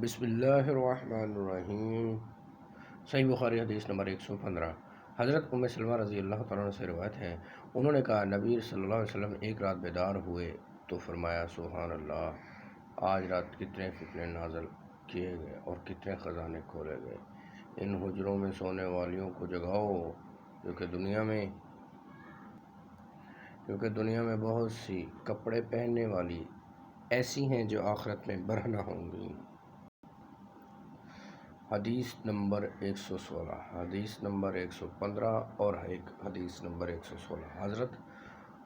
بسم اللہ الرحمن الرحیم۔ صحیح بخاری حدیث نمبر 115۔ حضرت ام سلمہ رضی اللہ تعالیٰ عنہ سے روایت ہے، انہوں نے کہا نبی صلی اللہ علیہ وسلم ایک رات بیدار ہوئے تو فرمایا سبحان اللہ، آج رات کتنے فتنے نازل کیے گئے اور کتنے خزانے کھولے گئے۔ ان حجروں میں سونے والیوں کو جگاؤ کیونکہ دنیا میں بہت سی کپڑے پہننے والی ایسی ہیں جو آخرت میں برہنہ ہوں گی۔ حدیث نمبر 116، حدیث نمبر 115 اور حدیث نمبر 116۔ حضرت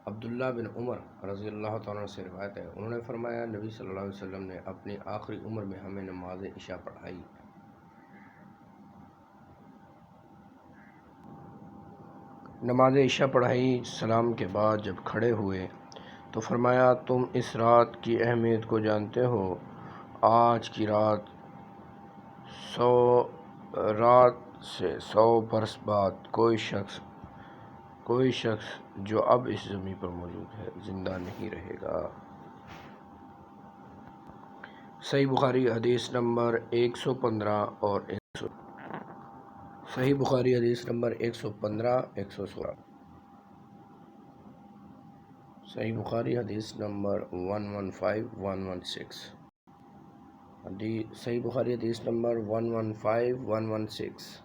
عبداللہ بن عمر رضی اللہ تعالیٰ سے روایت ہے، انہوں نے فرمایا نبی صلی اللہ علیہ وسلم نے اپنی آخری عمر میں ہمیں نماز عشاء پڑھائی۔ سلام کے بعد جب کھڑے ہوئے تو فرمایا تم اس رات کی اہمیت کو جانتے ہو؟ آج کی رات سے 100 برس بعد کوئی شخص جو اب اس زمین پر موجود ہے زندہ نہیں رہے گا۔ صحیح بخاری حدیث نمبر 115 اور صحیح بخاری حدیث نمبر 115 116۔ صحیح بخاری حدیث نمبر 115 116۔ صحیح بخاری حدیث نمبر 115 116۔